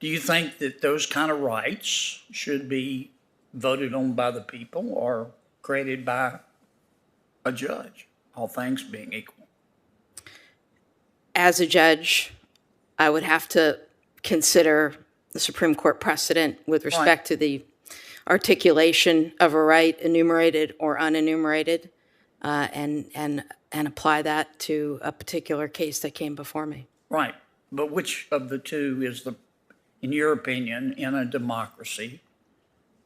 Do you think that those kind of rights should be voted on by the people or created by a judge, all things being equal? As a judge, I would have to consider the Supreme Court precedent with respect to the articulation of a right, enumerated or unenumerated, and apply that to a particular case that came before me. Right. But which of the two is in your opinion, in a democracy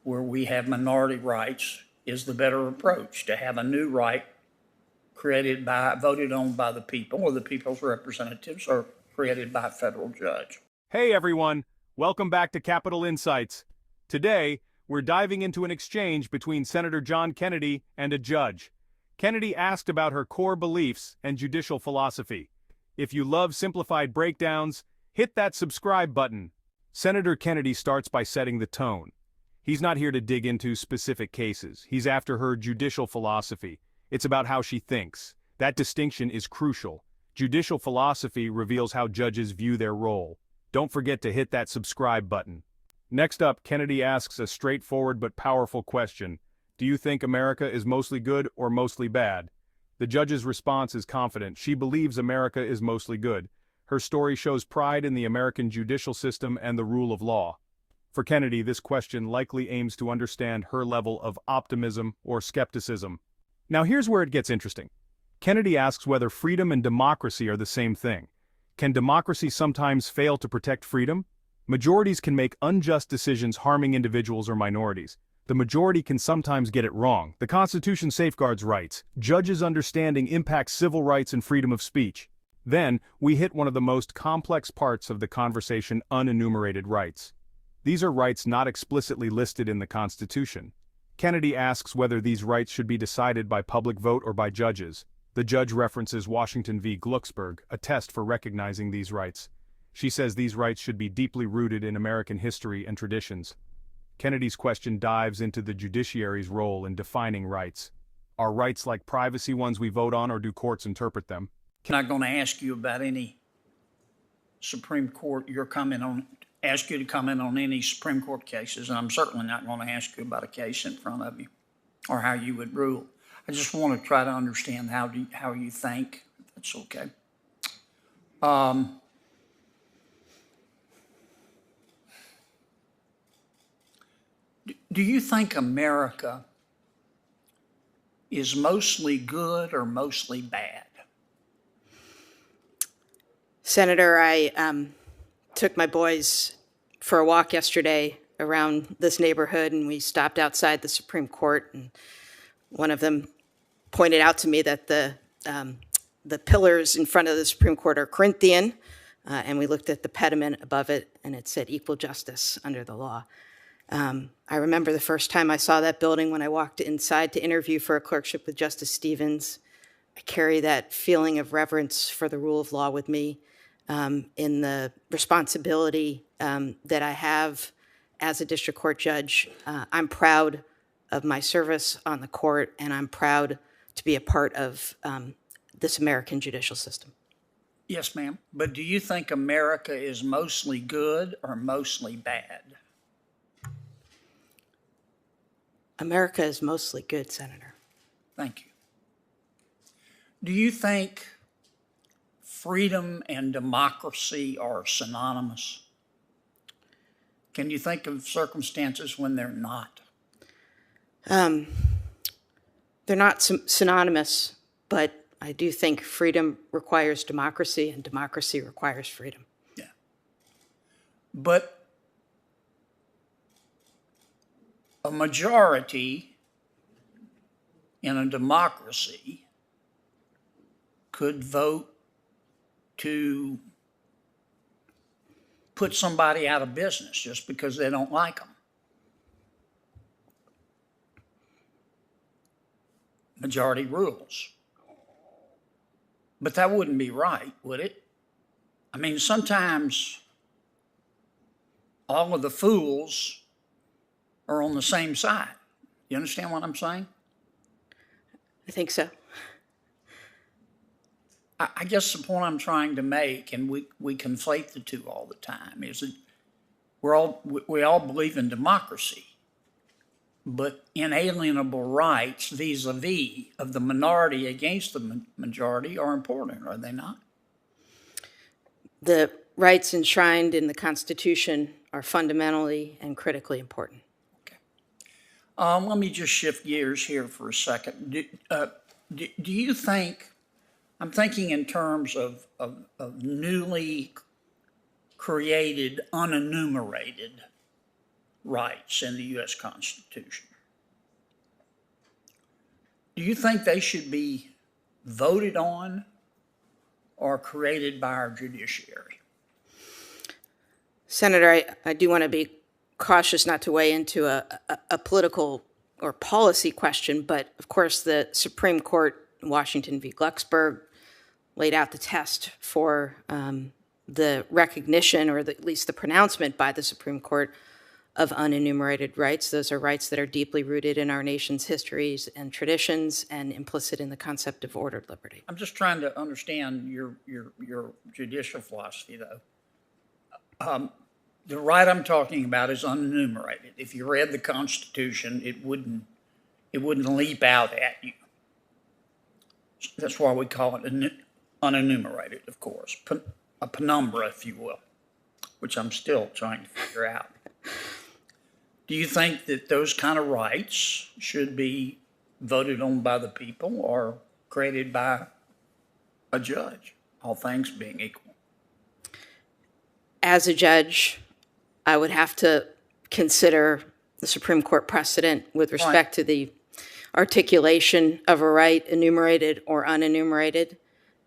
where we have minority rights, is the better approach? To have a new right voted on by the people or the people's representatives, or created by a federal judge? Hey everyone, welcome back to Capitol Insights. Today, we're diving into an exchange between Senator John Kennedy and a judge. Kennedy asked about her core beliefs and judicial philosophy. If you love simplified breakdowns, hit that subscribe button. Senator Kennedy starts by setting the tone. He's not here to dig into specific cases. He's after her judicial philosophy. It's about how she thinks. That distinction is crucial. Judicial philosophy reveals how judges view their role. Don't forget to hit that subscribe button. Next up, Kennedy asks a straightforward but powerful question. Do you think America is mostly good or mostly bad? The judge's response is confident. She believes America is mostly good. Her story shows pride in the American judicial system and the rule of law. For Kennedy, this question likely aims to understand her level of optimism or skepticism. Now here's where it gets interesting. Kennedy asks whether freedom and democracy are the same thing. Can democracy sometimes fail to protect freedom? Majorities can make unjust decisions harming individuals or minorities. The majority can sometimes get it wrong. The Constitution safeguards rights. Judges' understanding impacts civil rights and freedom of speech. Then, we hit one of the most complex parts of the conversation: unenumerated rights. These are rights not explicitly listed in the Constitution. Kennedy asks whether these rights should be decided by public vote or by judges. The judge references Washington v. Glucksberg, a test for recognizing these rights. She says these rights should be deeply rooted in American history and traditions. Kennedy's question dives into the judiciary's role in defining rights. Are rights like privacy ones we vote on, or do courts interpret them? I'm not going to ask you about any Supreme Court, ask you to comment on any Supreme Court cases, and I'm certainly not going to ask you about a case in front of you or how you would rule. I just want to try to understand how you think. That's okay. Do you think America is mostly good or mostly bad? Senator, I took my boys for a walk yesterday around this neighborhood, and we stopped outside the Supreme Court, and one of them pointed out to me that the pillars in front of the Supreme Court are Corinthian, and we looked at the pediment above it, and it said equal justice under the law. I remember the first time I saw that building when I walked inside to interview for a clerkship with Justice Stevens. I carry that feeling of reverence for the rule of law with me in the responsibility that I have as a district court judge. I'm proud of my service on the court, and I'm proud to be a part of this American judicial system. Yes, ma'am. But do you think America is mostly good or mostly bad? America is mostly good, Senator. Thank you. Do you think freedom and democracy are synonymous? Can you think of circumstances when they're not? They're not synonymous, but I do think freedom requires democracy and democracy requires freedom. Yeah. But a majority in a democracy could vote to put somebody out of business just because they don't like them. Majority rules. But that wouldn't be right, would it? I mean, sometimes all of the fools are on the same side. You understand what I'm saying? I think so. I guess the point I'm trying to make, and we conflate the two all the time, is that we all believe in democracy, but inalienable rights vis-a-vis of the minority against the majority are important, are they not? The rights enshrined in the Constitution are fundamentally and critically important. Let me just shift gears here for a second. Do you think, I'm thinking in terms of newly created unenumerated rights in the U.S. Constitution. Do you think they should be voted on or created by our judiciary? Senator, I do want to be cautious not to weigh into a political or policy question, but of course the Supreme Court in Washington v. Glucksberg laid out the test for the recognition, or at least the pronouncement by the Supreme Court, of unenumerated rights. Those are rights that are deeply rooted in our nation's histories and traditions and implicit in the concept of ordered liberty. I'm just trying to understand your judicial philosophy, though. The right I'm talking about is unenumerated. If you read the Constitution, it wouldn't leap out at you. That's why we call it unenumerated, of course, a penumbra, if you will, which I'm still trying to figure out. Do you think that those kind of rights should be voted on by the people or created by a judge, all things being equal? As a judge, I would have to consider the Supreme Court precedent with respect to the articulation of a right, enumerated or unenumerated,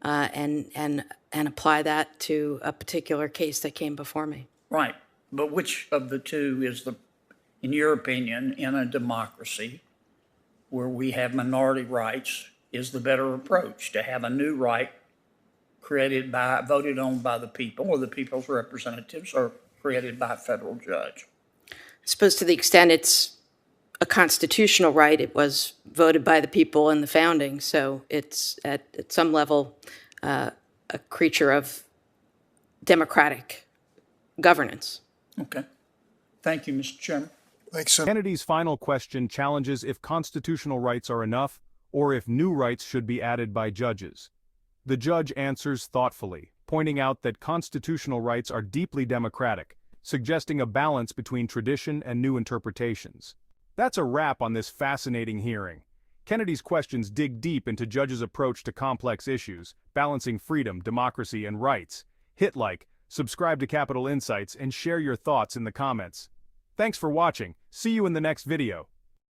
and apply that to a particular case that came before me. Right. But which of the two is in your opinion, in a democracy where we have minority rights, is the better approach? To have a new right voted on by the people or the people's representatives, or created by a federal judge? I suppose to the extent it's a constitutional right, it was voted by the people in the founding, so it's at some level a creature of democratic governance. Okay. Thank you, Mr. Chairman. Thanks, Senator. Kennedy's final question challenges if constitutional rights are enough or if new rights should be added by judges. The judge answers thoughtfully, pointing out that constitutional rights are deeply democratic, suggesting a balance between tradition and new interpretations. That's a wrap on this fascinating hearing. Kennedy's questions dig deep into judges' approach to complex issues, balancing freedom, democracy, and rights. Hit like, subscribe to Capitol Insights, and share your thoughts in the comments. Thanks for watching. See you in the next video.